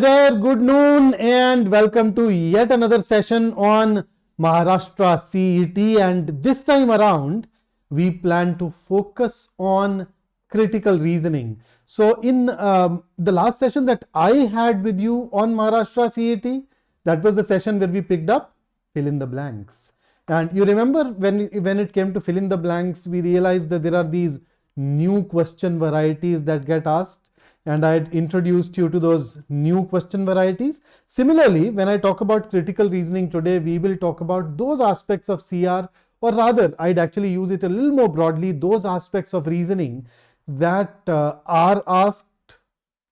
There, good noon and welcome to yet another session on Maharashtra CET, and this time around we plan to focus on critical reasoning. So in the last session that I had with you on Maharashtra CET, that was the session where we picked up fill in the blanks. And you remember when it came to fill in the blanks, we realized that there are these new question varieties that get asked, and I had introduced you to those new question varieties. Similarly, when I talk about critical reasoning today, we will talk about those aspects of CR, or rather, I'd actually use it a little more broadly, those aspects of reasoning that are asked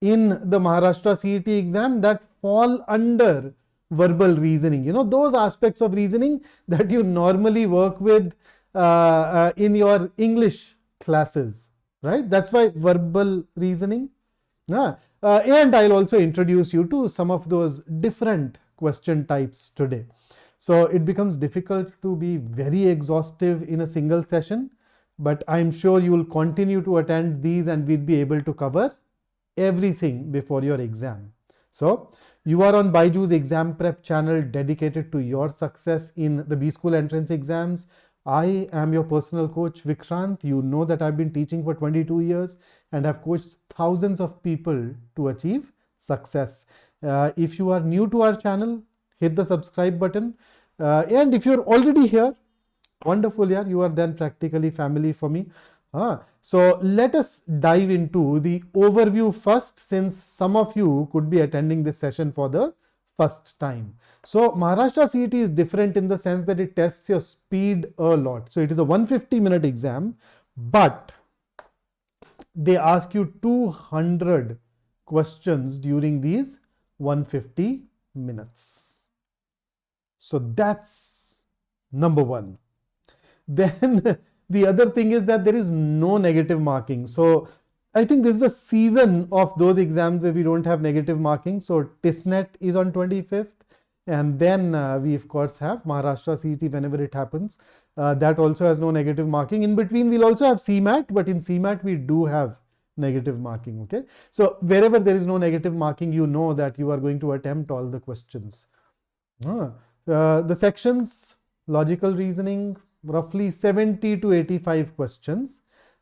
in the Maharashtra CET exam that fall under verbal reasoning. You know, those aspects of reasoning that you normally work with in your English classes, right? That's why verbal reasoning. And I'll also introduce you to some of those different question types today. So it becomes difficult to be very exhaustive in a single session, but I'm sure you will continue to attend these and we'll be able to cover everything before your exam. So you are on BYJU'S exam prep channel dedicated to your success in the B School entrance exams. I am your personal coach, Vikrant. You know that I've been teaching for 22 years and have coached thousands of people to achieve success. If you are new to our channel, hit the subscribe button. And if you're already here, wonderful, yeah, you are then practically family for me. So let us dive into the overview first, since some of you could be attending this session for the first time. So Maharashtra CET is different in the sense that it tests your speed a lot. So it is a 150-minute exam, but they ask you 200 questions during these 150 minutes. So that's number one. Then the other thing is that there is no negative marking. So I think this is the season of those exams where we don't have negative marking. So TISNET is on 25th. And then we of course have Maharashtra CET whenever it happens. That also has no negative marking. In between, we'll also have CMAT, but in CMAT, we do have negative marking. Okay. So wherever there is no negative marking, you know that you are going to attempt all the questions. The sections, logical reasoning, roughly 70 to 85 questions.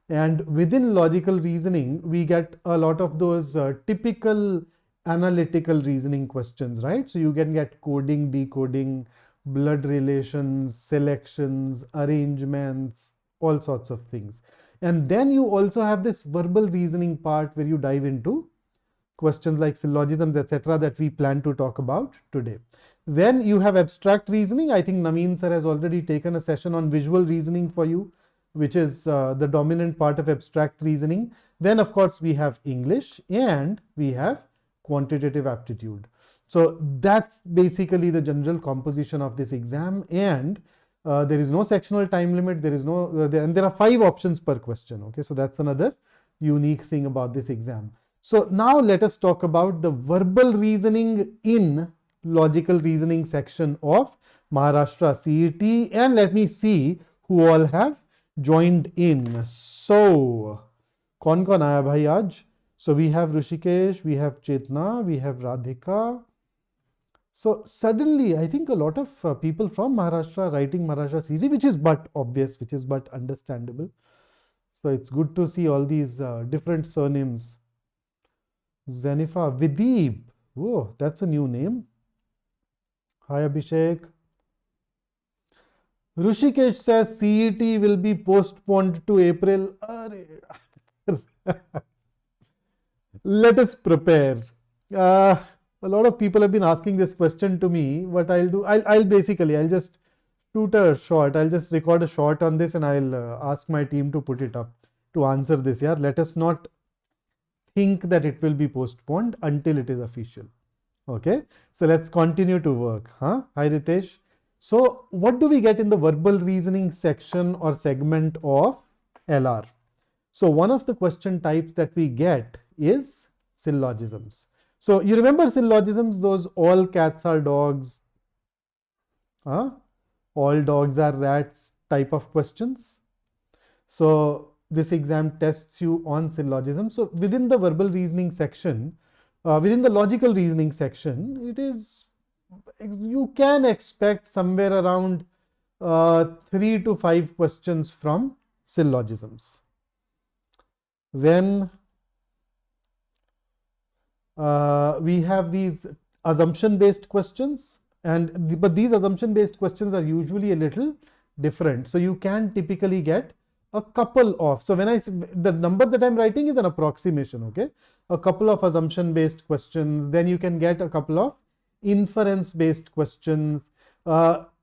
And within logical reasoning, we get a lot of those typical analytical reasoning questions, right? So you can get coding, decoding, blood relations, selections, arrangements, all sorts of things. And then you also have this verbal reasoning part where you dive into questions like syllogisms, etc., that we plan to talk about today. Then you have abstract reasoning. I think Naveen sir has already taken a session on visual reasoning for you, which is the dominant part of abstract reasoning. Then of course we have English and we have quantitative aptitude. So that's basically the general composition of this exam, and there is no sectional time limit. There is no, and there are 5 options per question. Okay, so that's another unique thing about this exam. So now let us talk about the verbal reasoning in logical reasoning section of Maharashtra CET, and let me see who all have joined in. So कौन कौन आया भाई आज? So we have Rishikesh, we have Chetna, we have Radhika. So suddenly I think a lot of people from Maharashtra writing Maharashtra CET, which is but obvious, which is but understandable. So it's good to see all these different surnames. Zenifa, Videep. Oh, that's a new name. Hi Abhishek. Rishikesh says CET will be postponed to April. Let us prepare. A lot of people have been asking this question to me. What I'll do, I'll just shoot a short. I'll just record a short on this and I'll ask my team to put it up to answer this. Yeah, let us not think that it will be postponed until it is official. Okay, so let's continue to work. Hi Ritesh. So what do we get in the verbal reasoning section or segment of LR? So one of the question types that we get is syllogisms. So you remember syllogisms, those all cats are dogs, all dogs are rats type of questions. So this exam tests you on syllogism. So within the verbal reasoning section, within the logical reasoning section, it is, you can expect somewhere around 3 to 5 questions from syllogisms. Then we have these assumption based questions, but these assumption based questions are usually a little different. So you can typically get a couple of, so when I say the number that I'm writing is an approximation, okay, a couple of assumption based questions, then you can get a couple of inference based questions.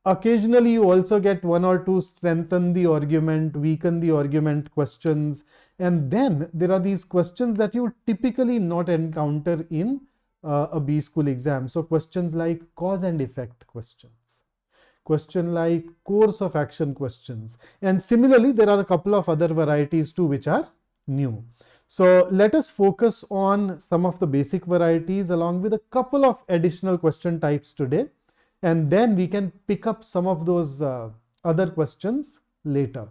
Occasionally you also get 1 or 2 strengthen the argument, weaken the argument questions, and then there are these questions that you typically not encounter in a B school exam. So questions like cause and effect questions, question like course of action questions, and similarly there are a couple of other varieties too which are new. So let us focus on some of the basic varieties along with a couple of additional question types today, and then we can pick up some of those other questions later.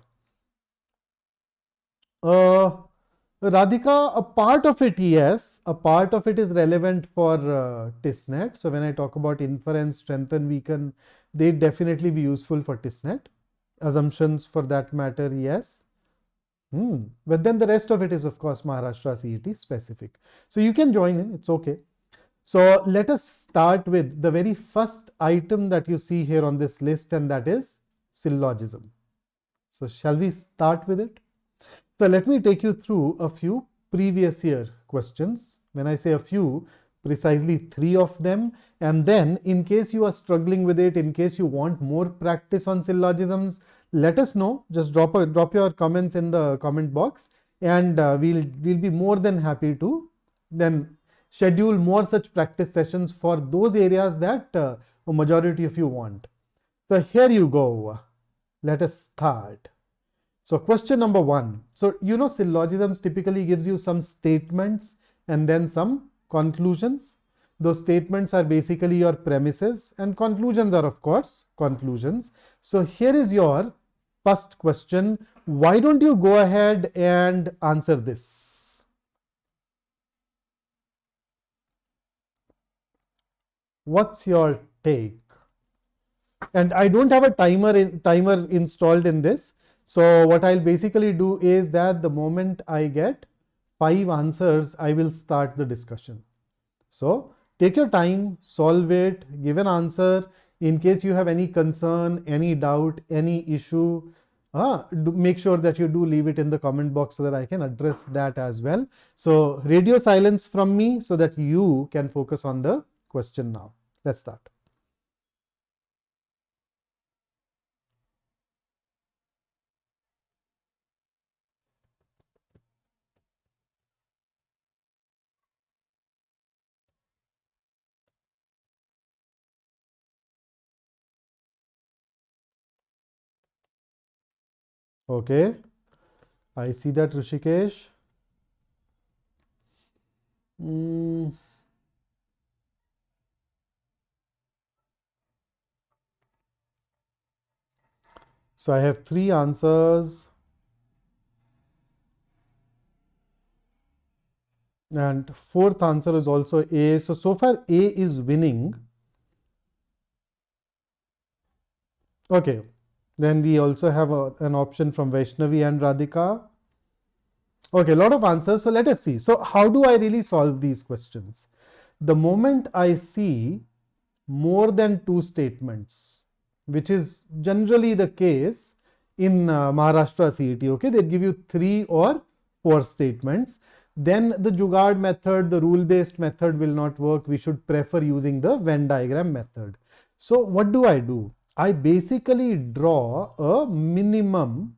Radhika, a part of it, yes, a part of it is relevant for TISNET. So when I talk about inference, strengthen, weaken, they definitely be useful for TISNET. Assumptions for that matter, yes. But then the rest of it is of course Maharashtra CET specific. So you can join in, it's okay. So let us start with the very first item that you see here on this list, and that is syllogism. So shall we start with it? So let me take you through a few previous year questions. When I say a few, precisely 3 of them. And then in case you are struggling with it, in case you want more practice on syllogisms, let us know. Just drop your comments in the comment box, and we'll be more than happy to then schedule more such practice sessions for those areas that a majority of you want. So here you go. Let us start. So question number 1. So you know syllogisms typically gives you some statements and then some conclusions. Those statements are basically your premises, and conclusions are of course conclusions. So here is your first question. Why don't you go ahead and answer this? What's your take? And I don't have a timer installed in this. So what I'll basically do is that the moment I get 5 answers, I will start the discussion. So take your time, solve it, give an answer. In case you have any concern, any doubt, any issue, make sure that you do leave it in the comment box so that I can address that as well. So radio silence from me so that you can focus on the question now. Let's start. Okay, I see that, Rishikesh. So I have 3 answers, and 4th answer is also A. So far A is winning. Okay, then we also have an option from Vaishnavi and Radhika. Okay, a lot of answers. So let us see. So how do I really solve these questions? The moment I see more than 2 statements, which is generally the case in Maharashtra CET, okay, they give you 3 or 4 statements, then the Jugaad method, the rule based method will not work. We should prefer using the Venn diagram method. So what do? I basically draw a minimum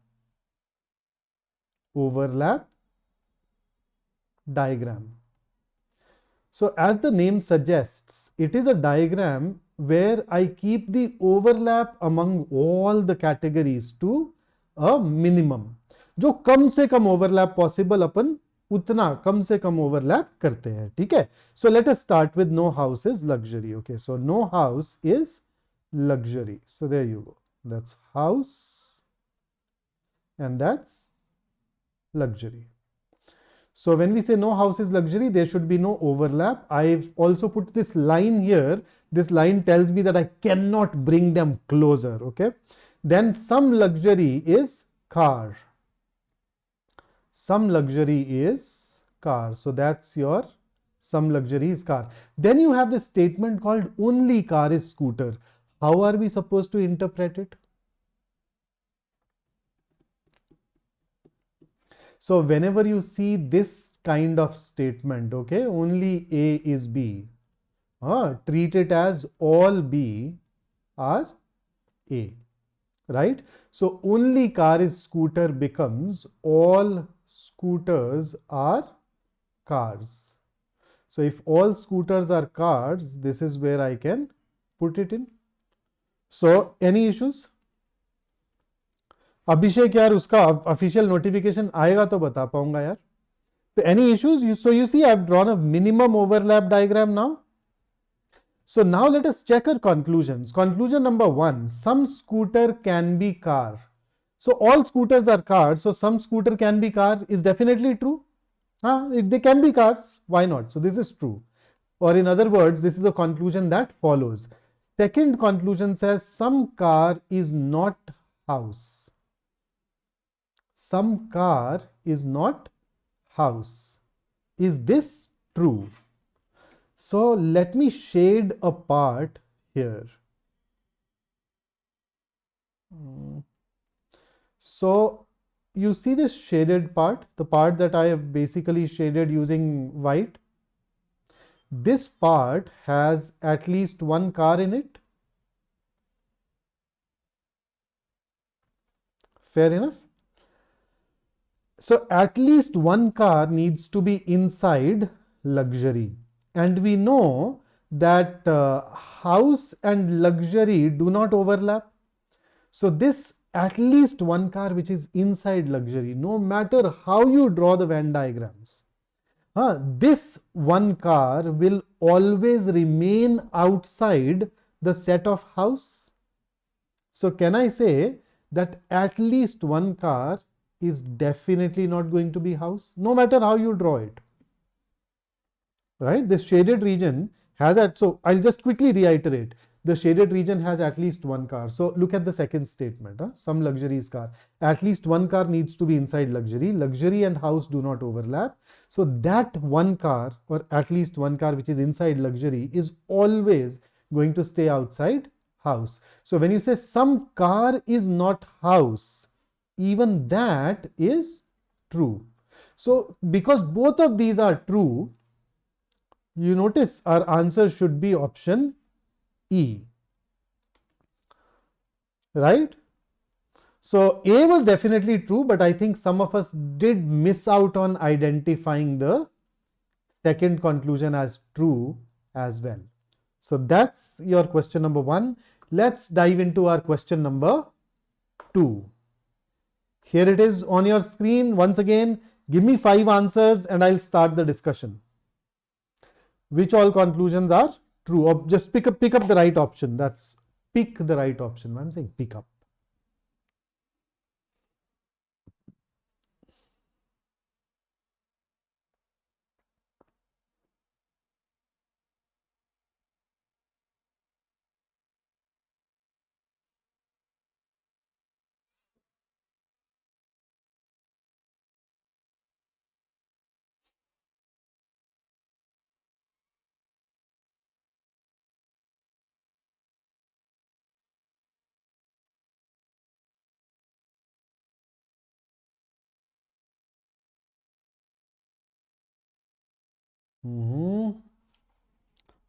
overlap diagram. So as the name suggests, it is a diagram where I keep the overlap among all the categories to a minimum. जो कम से कम overlap possible अपन उतना कम से कम overlap करते हैं, ठीक है? So let us start with no house is luxury. Okay, so no house is luxury. So there you go. That's house and that's luxury. So when we say no house is luxury, there should be no overlap. I've also put this line here. This line tells me that I cannot bring them closer. Okay. Then some luxury is car. Some luxury is car. So that's your some luxury is car. Then you have this statement called only car is scooter. How are we supposed to interpret it? So whenever you see this kind of statement, okay, only A is B, treat it as all B are A, right? So only car is scooter becomes all scooters are cars. So if all scooters are cars, this is where I can put it in. So any issues? अभिषेक यार उसका official notification आएगा तो बता पाऊंगा यार. So any issues? So you see I've drawn a minimum overlap diagram now. So now let us check our conclusions. Conclusion number 1, some scooter can be car. So all scooters are cars. So some scooter can be car is definitely true. If they can be cars, why not? So this is true. Or in other words, this is a conclusion that follows. Second conclusion says some car is not house. Some car is not house. Is this true? So let me shade a part here. So you see this shaded part, the part that I have basically shaded using white. This part has at least one car in it. Fair enough. So at least one car needs to be inside luxury. And we know that house and luxury do not overlap. So this at least one car which is inside luxury, no matter how you draw the Venn diagrams, this one car will always remain outside the set of house. So can I say that at least one car is definitely not going to be house, no matter how you draw it, right? This shaded region has so I'll just quickly reiterate. The shaded region has at least one car. So look at the second statement. Some luxury is car. At least one car needs to be inside luxury. Luxury and house do not overlap. So that one car or at least one car which is inside luxury is always going to stay outside house. So when you say some car is not house, even that is true. So because both of these are true, you notice our answer should be option E, right? So A was definitely true, but I think some of us did miss out on identifying the second conclusion as true as well. So that's your question number 1. Let's dive into our question number 2. Here it is on your screen. Once again, give me 5 answers and I'll start the discussion. Which all conclusions are true? Or just pick up the right option. That's pick the right option. I'm saying pick up.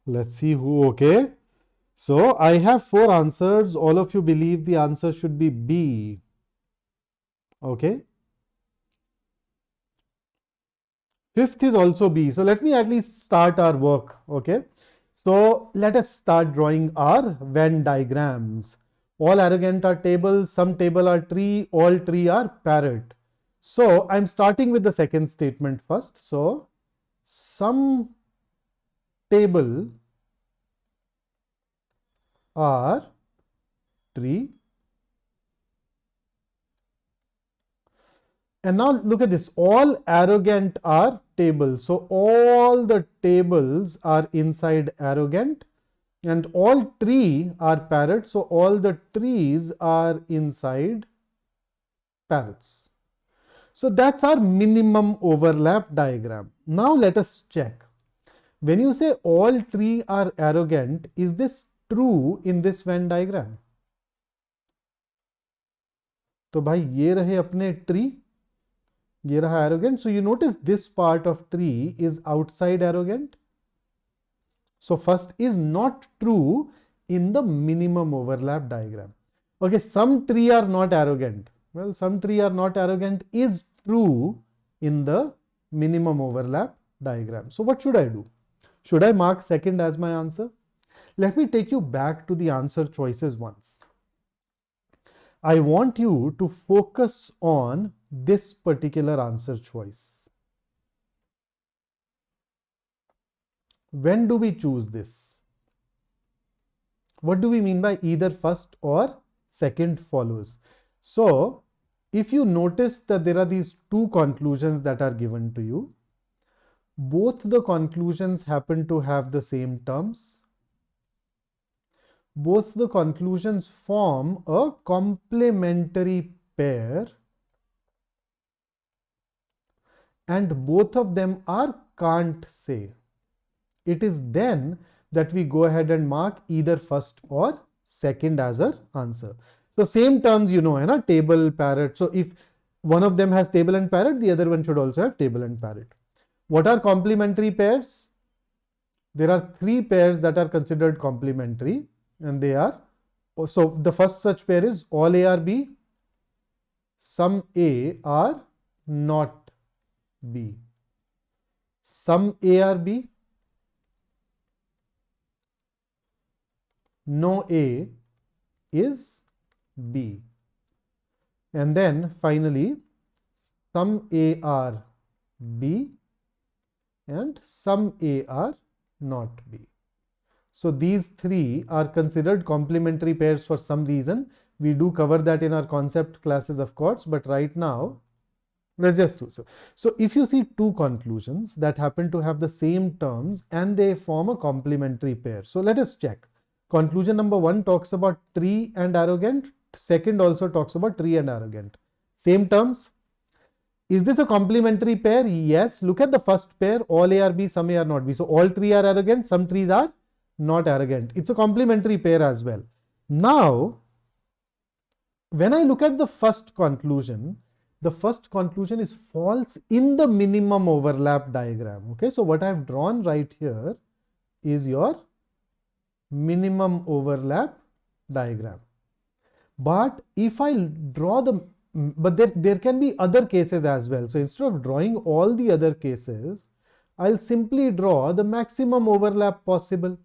Let's see who. Okay. So I have 4 answers. All of you believe the answer should be B. Okay. 5th is also B. So let me at least start our work. Okay. So let us start drawing our Venn diagrams. All arrogant are tables, some table are tree, all tree are parrot. So I'm starting with the second statement first. So some table are tree And now look at this, all arrogant are tables. So all the tables are inside arrogant, and all tree are parrot. So all the trees are inside parrots. So that's our minimum overlap diagram. Now let us check. When you say all tree are arrogant, is this true in this Venn diagram? तो भाई ये रहे अपने tree, ये रहा arrogant. So you notice this part of tree is outside arrogant. So first is not true in the minimum overlap diagram. Okay, some tree are not arrogant. Well, some tree are not arrogant is true in the minimum overlap diagram. So what should I do? Should I mark second as my answer? Let me take you back to the answer choices once. I want you to focus on this particular answer choice. When do we choose this? What do we mean by either first or second follows? So, if you notice that there are these two conclusions that are given to you, both the conclusions happen to have the same terms. Both the conclusions form a complementary pair, and both of them are can't say. It is then that we go ahead and mark either first or second as our answer. So same terms, you know, hai na? Table, parrot. So if one of them has table and parrot, the other one should also have table and parrot. What are complementary pairs? There are three pairs that are considered complementary, and they are, so the first such pair is all A are B, some A are not B. Some A are B, no A is B. And then finally, some A are B and some A are not B. So these three are considered complementary pairs for some reason. We do cover that in our concept classes, of course, but right now, let's just do so. So if you see two conclusions that happen to have the same terms and they form a complementary pair. So let us check. Conclusion number one talks about tree and arrogant. Second also talks about tree and arrogant. Same terms. Is this a complementary pair? Yes. Look at the first pair. All A are B, some A are not B. So all three are arrogant, some trees are not arrogant. It's a complementary pair as well. Now, when I look at the first conclusion is false in the minimum overlap diagram. Okay, so what I've drawn right here is your minimum overlap diagram. But if I draw but there can be other cases as well. So instead of drawing all the other cases, I'll simply draw the maximum overlap possible.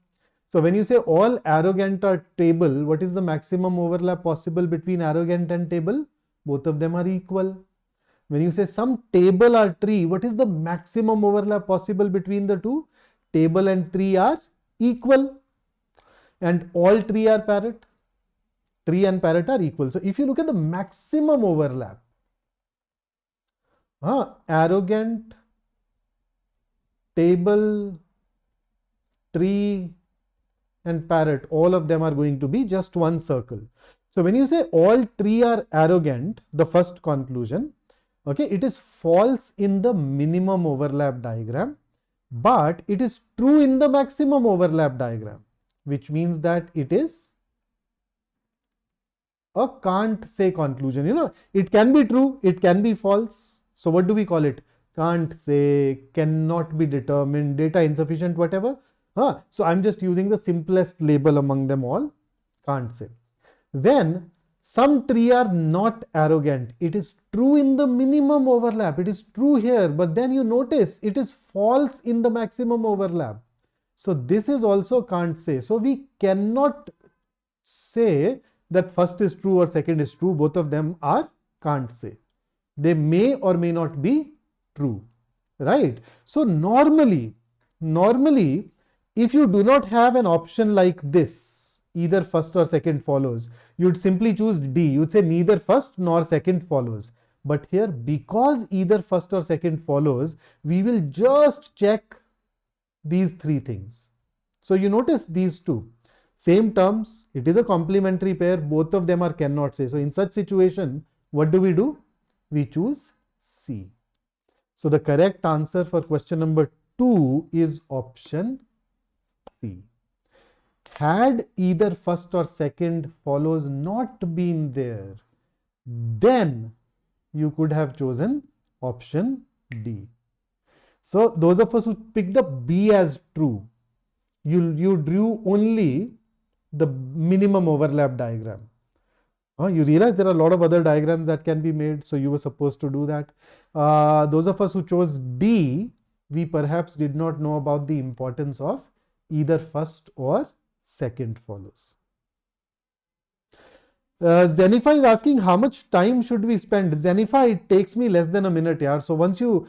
So when you say all arrogant are table, what is the maximum overlap possible between arrogant and table? Both of them are equal. When you say some table are tree, what is the maximum overlap possible between the two? Table and tree are equal. And all tree are parrot. Tree and parrot are equal. So if you look at the maximum overlap, arrogant, table, tree, and parrot, all of them are going to be just one circle. So when you say all tree are arrogant, the first conclusion, okay, it is false in the minimum overlap diagram, but it is true in the maximum overlap diagram, which means that it is a can't say conclusion. You know, it can be true, it can be false. So what do we call it? Can't say, cannot be determined, data insufficient, whatever. So I'm just using the simplest label among them all, can't say. Then some tree are not arrogant. It is true in the minimum overlap. It is true here, but then you notice it is false in the maximum overlap. So this is also can't say. So we cannot say that first is true or second is true. Both of them are can't say. They may or may not be true, right? So normally, if you do not have an option like this, either first or second follows, you'd simply choose D. You'd say neither first nor second follows. But here, because either first or second follows, we will just check these three things. So you notice these two. Same terms, it is a complementary pair, both of them are cannot say. So in such situation, what do? We choose C. So the correct answer for question number 2 is option C. Had either first or second follows not been there, then you could have chosen option D. So those of us who picked up B as true, you drew only the minimum overlap diagram. You realize there are a lot of other diagrams that can be made, so you were supposed to do that. Those of us who chose D, we perhaps did not know about the importance of either first or second follows. Zenify is asking how much time should we spend. Zenify, it takes me less than a minute. Yeah. So once you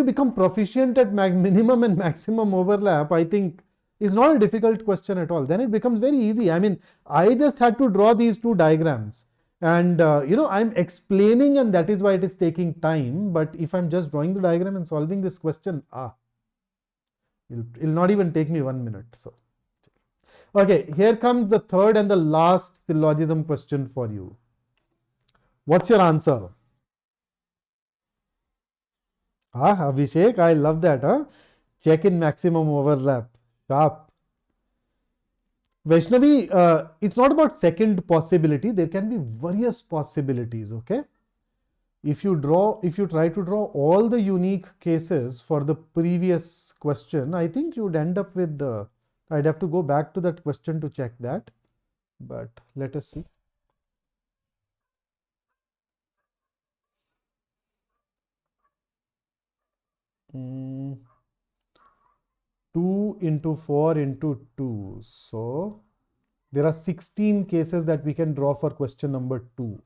become proficient at minimum and maximum overlap, I think is not a difficult question at all. Then it becomes very easy. I mean, I just had to draw these two diagrams and I'm explaining, and that is why it is taking time. But if I'm just drawing the diagram and solving this question, it'll not even take me 1 minute. So okay, here comes the third and the last syllogism question for you. What's your answer? Abhishek, I love that. Check in maximum overlap. Sharp. Vaishnavi, it's not about second possibility. There can be various possibilities. Okay. If you try to draw all the unique cases for the previous question, I think you would end up with I'd have to go back to that question to check that, but let us see. Mm. 2 into 4 into 2. So there are 16 cases that we can draw for question number 2.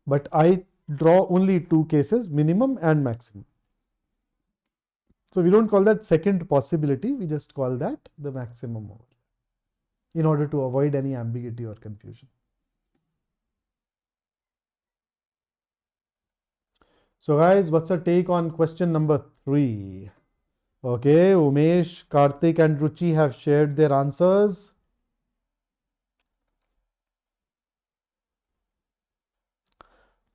But I draw only 2 cases, minimum and maximum. So we don't call that second possibility, we just call that the maximum overlap in order to avoid any ambiguity or confusion. So guys, what's your take on question number 3? Okay, Umesh, Karthik and Ruchi have shared their answers.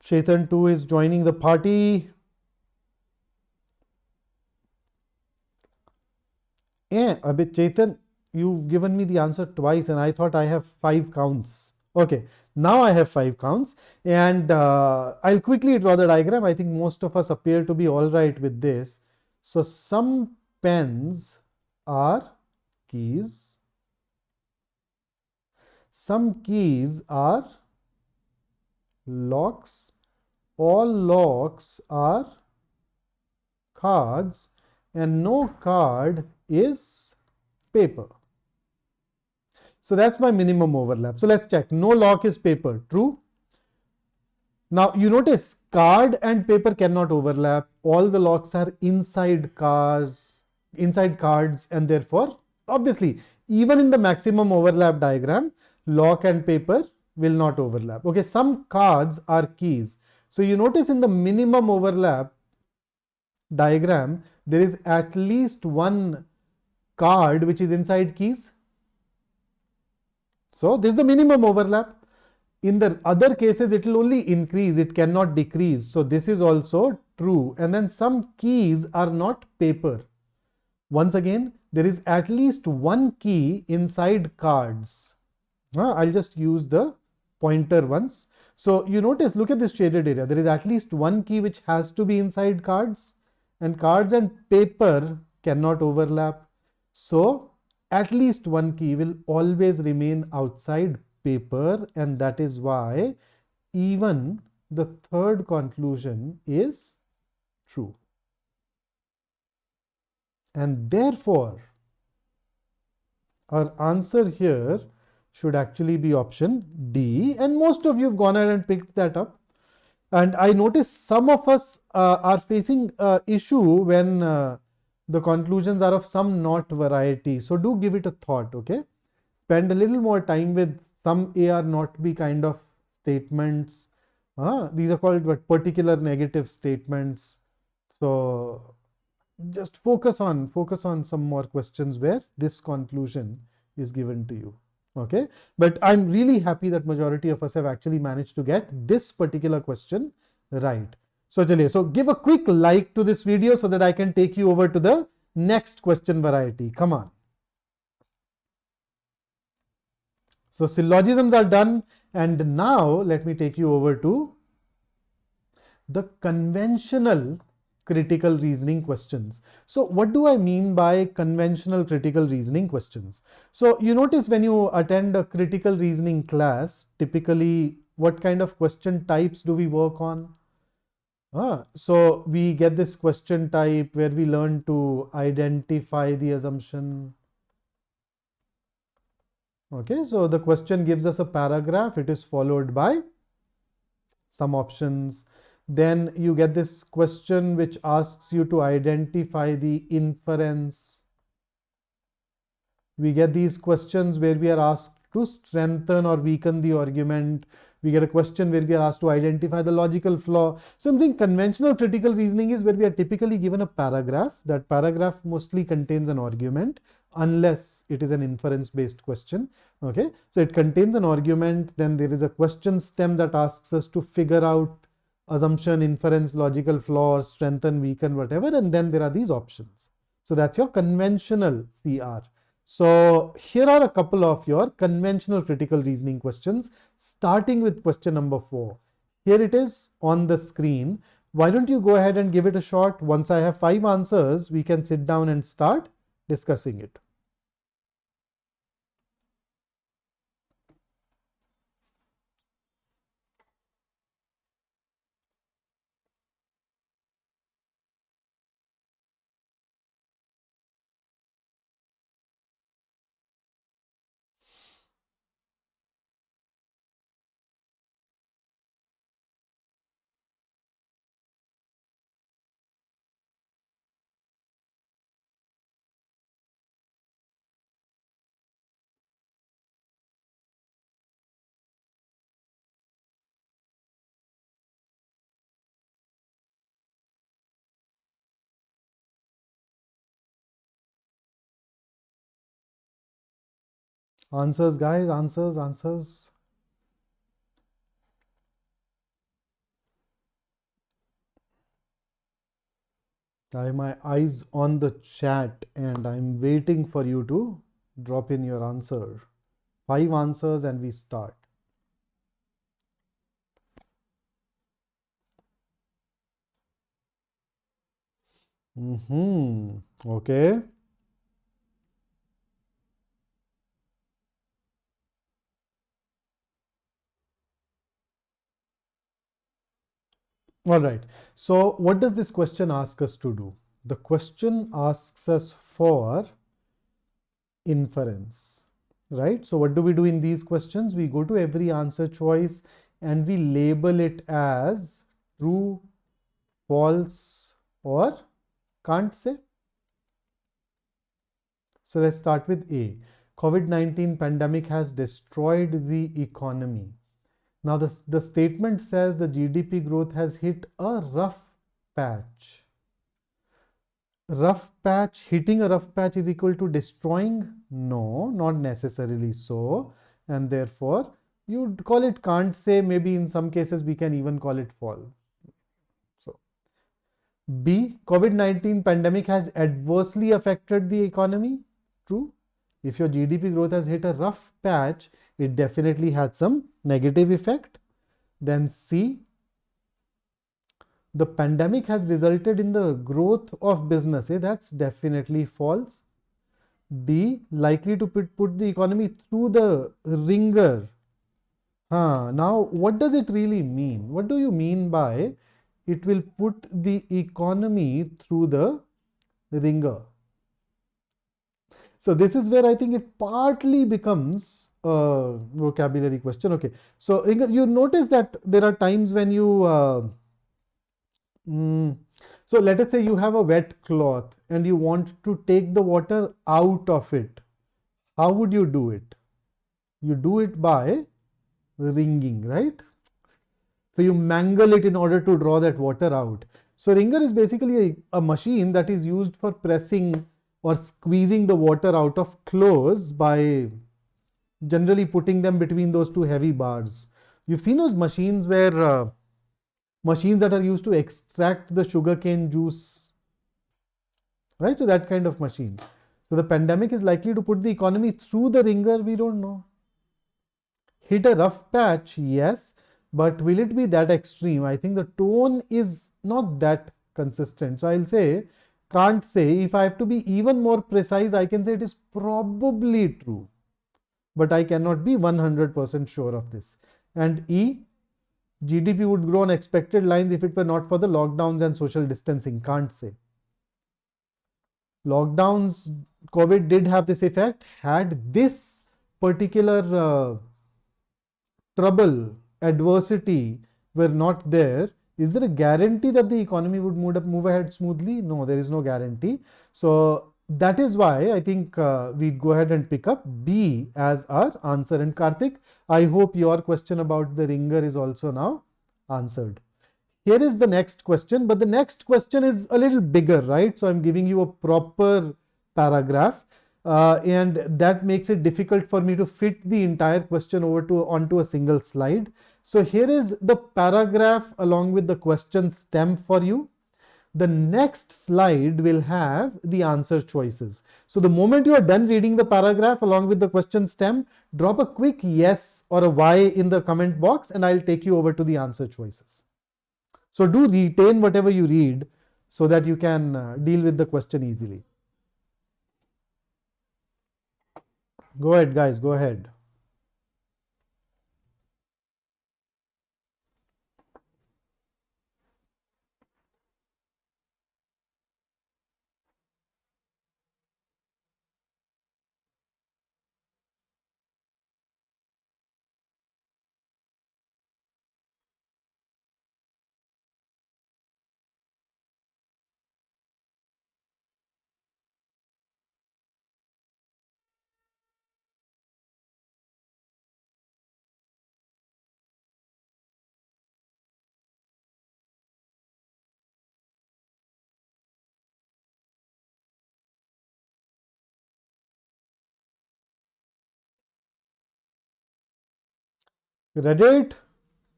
Chetan too is joining the party. A bit Chetan, you've given me the answer twice and I thought I have 5 counts. Okay, now I have 5 counts and I'll quickly draw the diagram. I think most of us appear to be all right with this. So some pens are keys. Some keys are locks. All locks are cards and no card is paper. So that's my minimum overlap. So let's check. No lock is paper. True. Now you notice card and paper cannot overlap. All the locks are inside cards, and therefore obviously even in the maximum overlap diagram, lock and paper will not overlap. Okay, some cards are keys. So you notice in the minimum overlap diagram, there is at least one card which is inside keys. So this is the minimum overlap. In the other cases, it will only increase, it cannot decrease. So this is also true. And then some keys are not paper. Once again, there is at least one key inside cards. I'll just use the pointer once. So you notice, look at this shaded area. There is at least one key which has to be inside cards, and cards and paper cannot overlap. So at least one key will always remain outside paper, and that is why even the third conclusion is true. And therefore, our answer here should actually be option D, and most of you have gone ahead and picked that up. And I notice some of us are facing issue when the conclusions are of some not variety. So do give it a thought, okay? Spend a little more time with some A or not B kind of statements. These are called what, particular negative statements. So just focus on some more questions where this conclusion is given to you. Okay, but I'm really happy that majority of us have actually managed to get this particular question right. So chaliye, so give a quick like to this video so that I can take you over to the next question variety. Come on. So syllogisms are done, and now let me take you over to the conventional critical reasoning questions. So what do I mean by conventional critical reasoning questions? So you notice when you attend a critical reasoning class, typically what kind of question types do we work on? So we get this question type where we learn to identify the assumption. Okay, so the question gives us a paragraph. It is followed by some options. Then you get this question which asks you to identify the inference. We get these questions where we are asked to strengthen or weaken the argument. We get a question where we are asked to identify the logical flaw. Something conventional critical reasoning is where we are typically given a paragraph. That paragraph mostly contains an argument, unless it is an inference based question. Okay, so it contains an argument, then there is a question stem that asks us to figure out assumption, inference, logical flaw, or strengthen, weaken, whatever, and then there are these options. So that's your conventional CR. So here are a couple of your conventional critical reasoning questions, starting with question number 4. Here it is on the screen. Why don't you go ahead and give it a shot? Once I have 5 answers, we can sit down and start discussing it. Answers, guys, answers. I have my eyes on the chat and I'm waiting for you to drop in your answer. 5 answers and we start. Okay. All right. So what does this question ask us to do? The question asks us for inference, right? So what do we do in these questions? We go to every answer choice and we label it as true, false, or can't say. So let's start with A. COVID-19 pandemic has destroyed the economy. Now the statement says the GDP growth has hit a rough patch. Rough patch, hitting a rough patch is equal to destroying? No, not necessarily so. And therefore, you'd call it can't say, maybe in some cases we can even call it false. So, B, COVID-19 pandemic has adversely affected the economy. True. If your GDP growth has hit a rough patch, it definitely had some negative effect. Then C, the pandemic has resulted in the growth of business. That's definitely false. D, likely to put the economy through the ringer. Now, what does it really mean? What do you mean by it will put the economy through the ringer? So this is where I think it partly becomes a vocabulary question. Okay, so you notice that there are times when you so let us say you have a wet cloth and you want to take the water out of it. How would you do it? You do it by wringing, right? So you mangle it in order to draw that water out. So wringer is basically a machine that is used for pressing or squeezing the water out of clothes by generally putting them between those two heavy bars. You've seen those machines where machines that are used to extract the sugarcane juice, right? So that kind of machine. So the pandemic is likely to put the economy through the ringer. We don't know. Hit a rough patch, yes, but will it be that extreme? I think the tone is not that consistent. So I'll say, can't say. If I have to be even more precise, I can say it is probably true, but I cannot be 100% sure of this. And E, GDP would grow on expected lines if it were not for the lockdowns and social distancing. Can't say. Lockdowns, COVID did have this effect. Had this particular trouble, adversity were not there, is there a guarantee that the economy would move ahead smoothly? No, there is no guarantee. So that is why I think we'd go ahead and pick up B as our answer. And Karthik, I hope your question about the ringer is also now answered. Here is the next question, but the next question is a little bigger, right? So I'm giving you a proper paragraph. And that makes it difficult for me to fit the entire question onto a single slide. So here is the paragraph along with the question stem for you. The next slide will have the answer choices. So the moment you are done reading the paragraph along with the question stem, drop a quick yes or a Y in the comment box and I'll take you over to the answer choices. So do retain whatever you read so that you can deal with the question easily. Go ahead, guys, go ahead. Read it?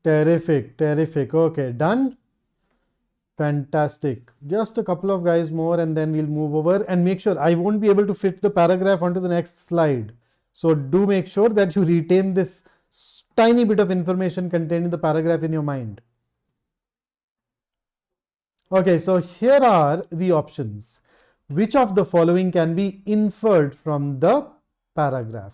Terrific, terrific. Okay, done? Fantastic. Just a couple of guys more and then we'll move over and make sure I won't be able to fit the paragraph onto the next slide. So do make sure that you retain this tiny bit of information contained in the paragraph in your mind. Okay, so here are the options. Which of the following can be inferred from the paragraph?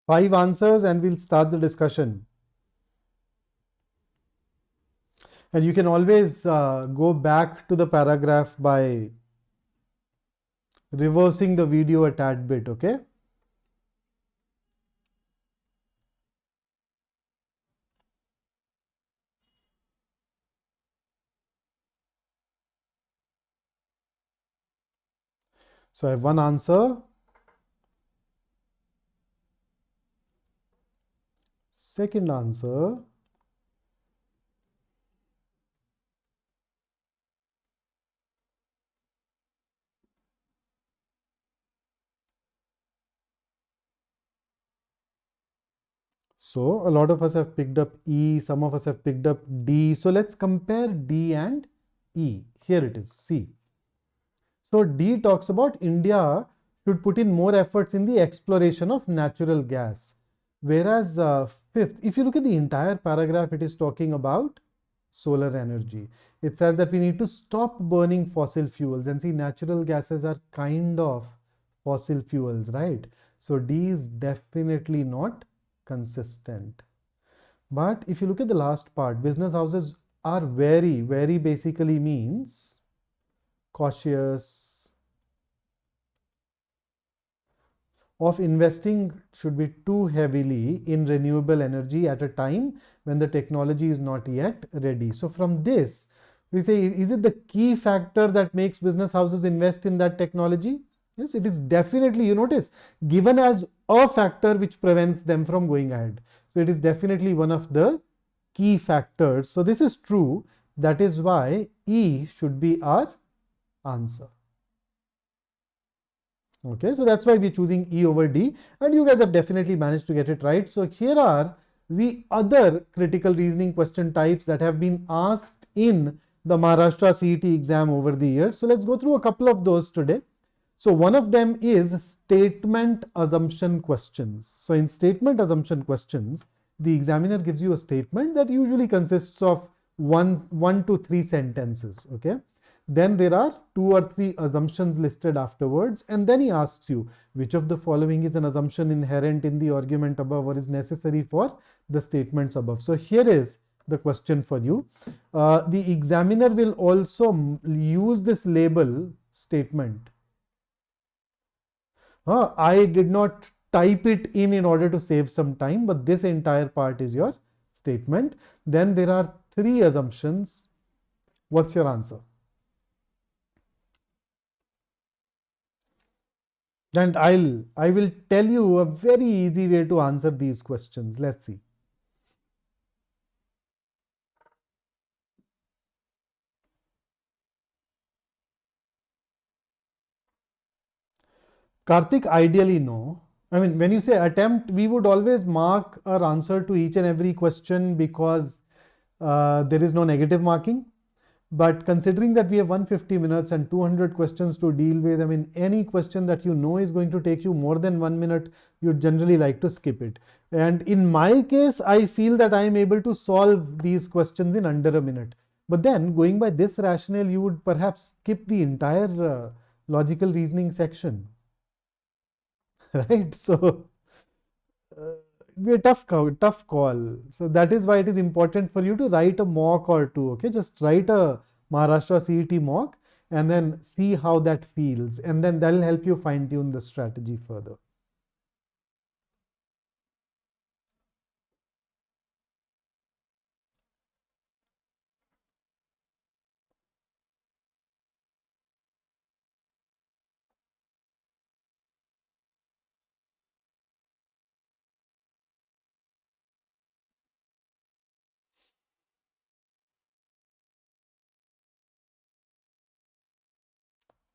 Five answers and we'll start the discussion. And you can always go back to the paragraph by reversing the video a tad bit, okay? So I have one answer. Second answer. So a lot of us have picked up E, some of us have picked up D. So let's compare D and E. Here it is, C. So D talks about India should put in more efforts in the exploration of natural gas. Whereas Fifth, if you look at the entire paragraph, it is talking about solar energy. It says that we need to stop burning fossil fuels, and see, natural gases are kind of fossil fuels, right? So D is definitely not consistent. But if you look at the last part, business houses are very basically means cautious of investing should be too heavily in renewable energy at a time when the technology is not yet ready. So from this, we say, is it the key factor that makes business houses invest in that technology? Yes, it is definitely, you notice, given as a factor which prevents them from going ahead. So it is definitely one of the key factors. So this is true. That is why E should be our answer. Okay, so that's why we're choosing E over D, and you guys have definitely managed to get it right. So here are the other critical reasoning question types that have been asked in the Maharashtra CET exam over the years. So let's go through a couple of those today. So one of them is statement assumption questions. So in statement assumption questions, the examiner gives you a statement that usually consists of one to three sentences. Okay. Then there are 2 or 3 assumptions listed afterwards, and then he asks you which of the following is an assumption inherent in the argument above or is necessary for the statements above. So here is the question for you. The examiner will also use this label statement. I did not type it in order to save some time, but this entire part is your statement. Then there are 3 assumptions. What's your answer? And I will tell you a very easy way to answer these questions. Let's see. Karthik, ideally no. I mean, when you say attempt, we would always mark our answer to each and every question because there is no negative marking. But considering that we have 150 minutes and 200 questions to deal with, I mean, any question that you know is going to take you more than 1 minute, you'd generally like to skip it. And in my case, I feel that I am able to solve these questions in under a minute. But then going by this rationale, you would perhaps skip the entire logical reasoning section. Right? So be a tough call. So that is why it is important for you to write a mock or two. Okay, just write a Maharashtra CET mock and then see how that feels, and then that will help you fine tune the strategy further.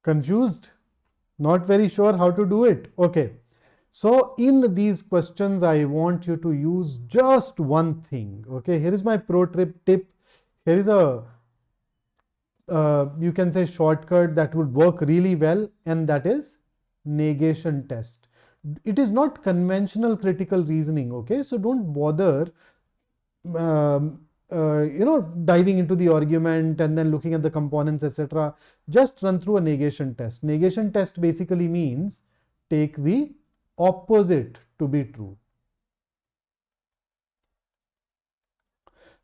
Confused? Not very sure how to do it? Okay. So in these questions, I want you to use just one thing. Okay. Here is my pro tip. Here is a, you can say, shortcut that would work really well, and that is negation test. It is not conventional critical reasoning. Okay. So don't bother diving into the argument and then looking at the components, etc. Just run through a negation test. Negation test basically means take the opposite to be true.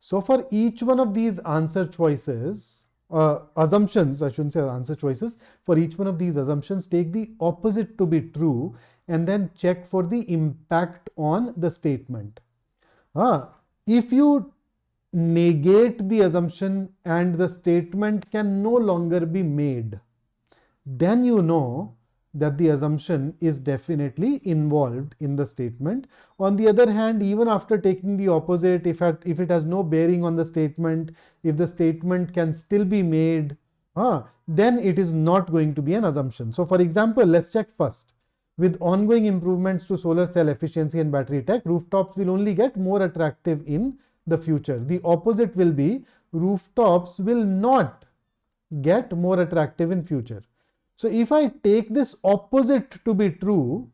So for each one of these answer choices, assumptions, I shouldn't say answer choices, for each one of these assumptions, take the opposite to be true and then check for the impact on the statement. If you negate the assumption and the statement can no longer be made, then you know that the assumption is definitely involved in the statement. On the other hand, even after taking the opposite, if it has no bearing on the statement, if the statement can still be made, then it is not going to be an assumption. So for example, let's check first. With ongoing improvements to solar cell efficiency and battery tech, rooftops will only get more attractive in the future. The opposite will be rooftops will not get more attractive in future. So if I take this opposite to be true,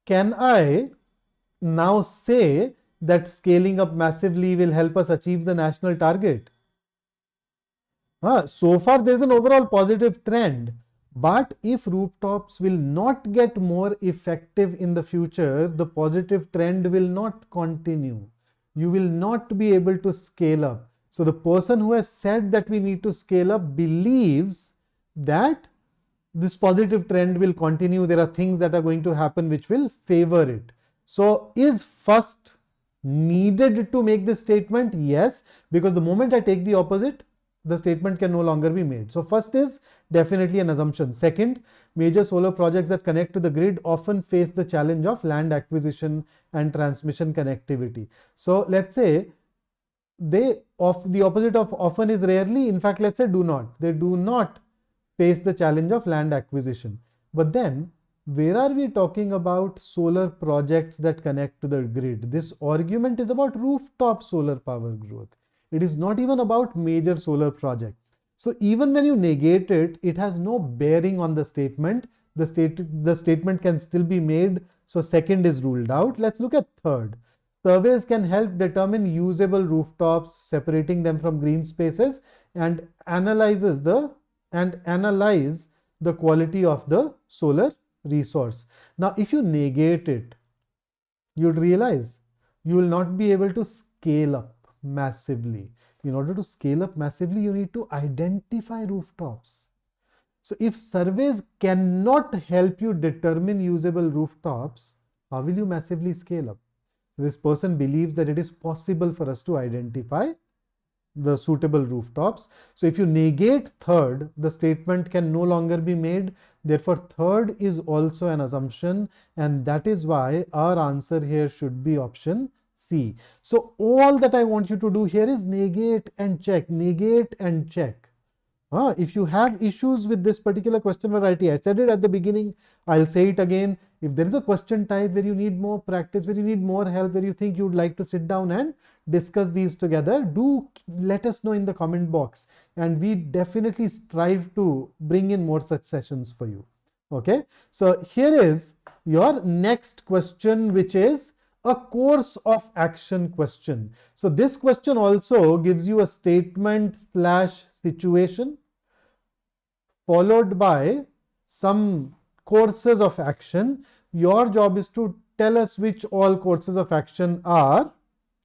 can I now say that scaling up massively will help us achieve the national target? So far there is an overall positive trend, but if rooftops will not get more effective in the future, the positive trend will not continue. You will not be able to scale up. So the person who has said that we need to scale up believes that this positive trend will continue. There are things that are going to happen which will favor it. So is first needed to make this statement? Yes, because the moment I take the opposite, the statement can no longer be made. So first is definitely an assumption. Second, major solar projects that connect to the grid often face the challenge of land acquisition and transmission connectivity. So let's say the opposite of often is rarely. In fact, let's say do not. They do not face the challenge of land acquisition. But then where are we talking about solar projects that connect to the grid? This argument is about rooftop solar power growth. It is not even about major solar projects. So even when you negate it, it has no bearing on the statement. The statement can still be made. So second is ruled out. Let's look at third. Surveys can help determine usable rooftops, separating them from green spaces, and analyze the quality of the solar resource. Now, if you negate it, you'd realize you will not be able to scale up massively. In order to scale up massively, you need to identify rooftops. So if surveys cannot help you determine usable rooftops, how will you massively scale up? So this person believes that it is possible for us to identify the suitable rooftops. So if you negate third, the statement can no longer be made. Therefore, third is also an assumption, and that is why our answer here should be option C. So all that I want you to do here is negate and check, negate and check. If you have issues with this particular question variety, I said it at the beginning, I'll say it again. If there is a question type where you need more practice, where you need more help, where you think you'd like to sit down and discuss these together, do let us know in the comment box, and we definitely strive to bring in more such sessions for you. Okay, so here is your next question, which is a course of action question. So this question also gives you a statement / situation followed by some courses of action. Your job is to tell us which all courses of action are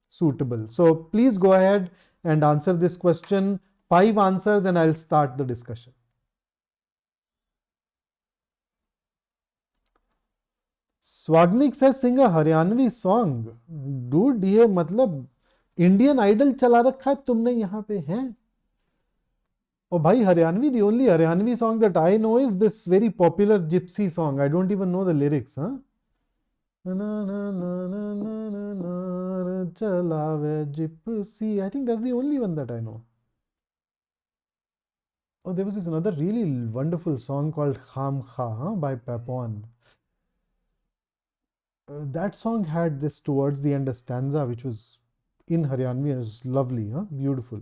suitable. So please go ahead and answer this question. 5 answers and I'll start the discussion. Swagnik says sing a Haryanvi song. Dude, ये मतलब Indian idol चला रखा है तुमने यहाँ पे हैं? Oh, bhai, Haryanvi, the only Haryanvi song that I know is this very popular gypsy song. I don't even know the lyrics. Huh? Gypsy. I think that's the only one that I know. Oh, there was this another really wonderful song called Kham Kha by Papon. That song had this towards the end a stanza which was in Haryanvi and it was lovely, beautiful.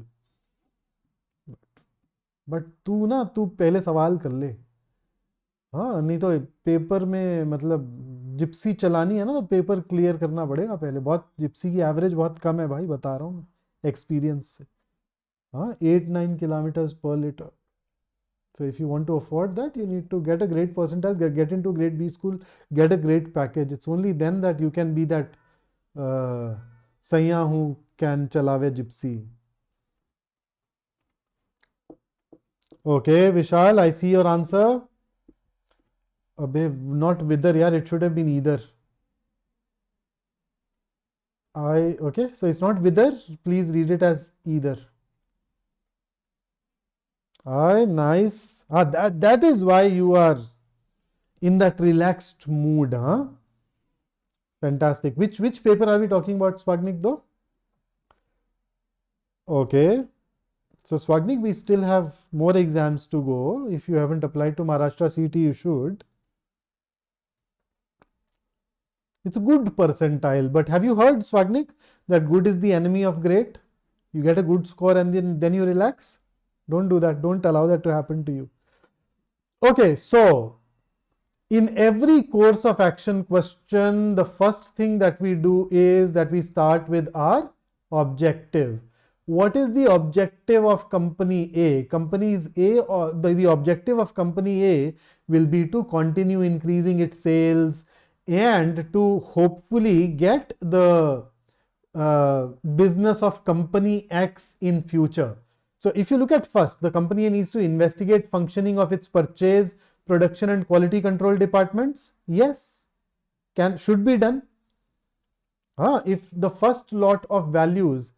But तू पहले सवाल कर ले. हाँ, नहीं तो paper में मतलब जिप्सी चलानी है ना, तो पेपर क्लियर करना पड़ेगा पहले. बहुत जिप्सी की एवरेज बहुत कम है भाई, बता रहा हूँ एक्सपीरियंस से. हाँ, 8-9 kilometers per liter. So if you want to afford that, you need to get a great percentile, get into grade B school, get a great package. It's only then that you can be that सैया who can चलावे Gypsy. Okay, Vishal, I see your answer. Not wither, yeah, it should have been either. Okay, so it's not wither. Please read it as either. Nice. That is why you are in that relaxed mood, huh? Fantastic. Which paper are we talking about, Swagnik, though? Okay. So Swagnik, we still have more exams to go. If you haven't applied to Maharashtra CET, you should. It's a good percentile, but have you heard, Swagnik, that good is the enemy of great? You get a good score and then you relax? Don't do that. Don't allow that to happen to you. Okay, so In every course of action question, the first thing that we do is that we start with our objective. What is the objective of company A? Companies A, or the objective of company A will be to continue increasing its sales and to hopefully get the business of company X in future. So if you look at first, the company needs to investigate functioning of its purchase, production and quality control departments. Yes, should be done. If the first lot of values,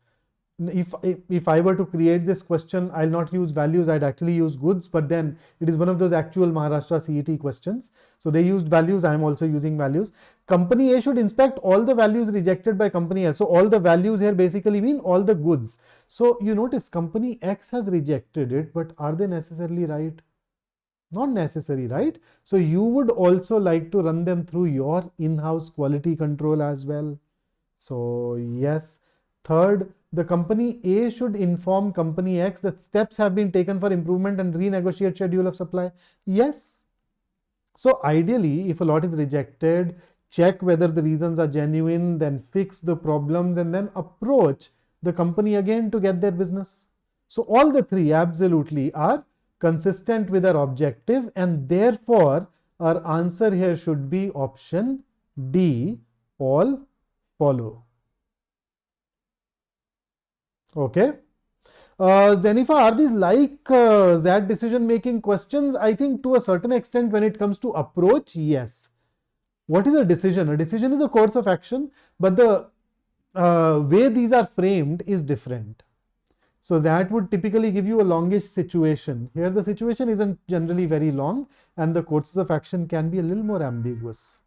if I were to create this question, I'll not use values, I'd actually use goods, but then it is one of those actual Maharashtra CET questions. So they used values, I'm also using values. Company A should inspect all the values rejected by company A. So all the values here basically mean all the goods. So you notice company X has rejected it, but are they necessarily right? Not necessary, right? So you would also like to run them through your in-house quality control as well. So yes. Third, the company A should inform company X that steps have been taken for improvement and renegotiate schedule of supply. Yes. So ideally, if a lot is rejected, check whether the reasons are genuine, then fix the problems and then approach the company again to get their business. So all the three absolutely are consistent with our objective, and therefore our answer here should be option D, all follow. Okay. Zenifa, are these like that decision making questions? I think to a certain extent when it comes to approach, yes. What is a decision? A decision is a course of action, but the way these are framed is different. So that would typically give you a longish situation. Here the situation isn't generally very long and the courses of action can be a little more ambiguous.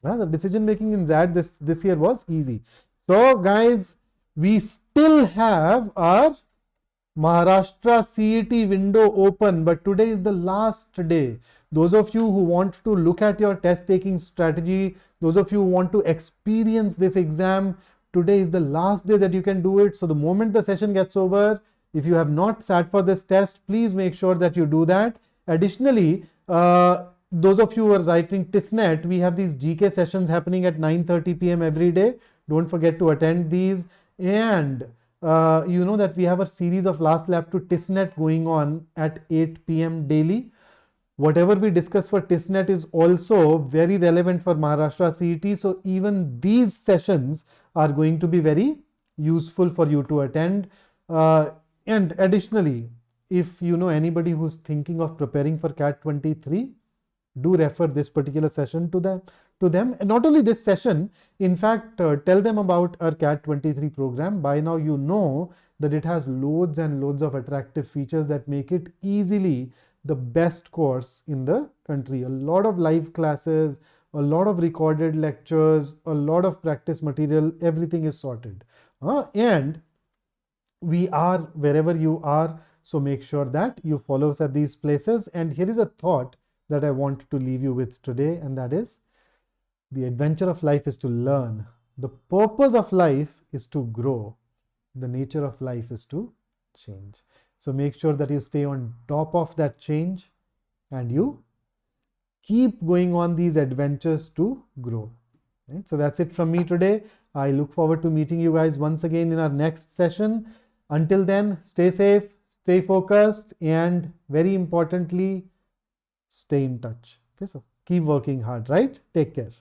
The decision making in ZAD this year was easy. So guys, we still have our Maharashtra CET window open, but today is the last day. Those of you who want to look at your test taking strategy, those of you who want to experience this exam, today is the last day that you can do it. So the moment the session gets over, if you have not sat for this test, please make sure that you do that. Additionally, those of you who are writing TISNET, we have these GK sessions happening at 9:30 p.m. every day. Don't forget to attend these. And you know that we have a series of last lap to TISNET going on at 8 p.m. daily. Whatever we discuss for TISNET is also very relevant for Maharashtra CET. So even these sessions are going to be very useful for you to attend. And additionally, if you know anybody who's thinking of preparing for CAT 23, do refer this particular session to them. And not only this session, in fact, tell them about our CAT 23 program. By now, you know that it has loads and loads of attractive features that make it easily the best course in the country. A lot of live classes, a lot of recorded lectures, a lot of practice material, everything is sorted. And we are wherever you are. So make sure that you follow us at these places. And here is a thought that I want to leave you with today, and that is, the adventure of life is to learn. The purpose of life is to grow. The nature of life is to change. So make sure that you stay on top of that change and you keep going on these adventures to grow. Right? So that's it from me today. I look forward to meeting you guys once again in our next session. Until then, stay safe, stay focused, and very importantly, stay in touch. Okay, so keep working hard, right? Take care.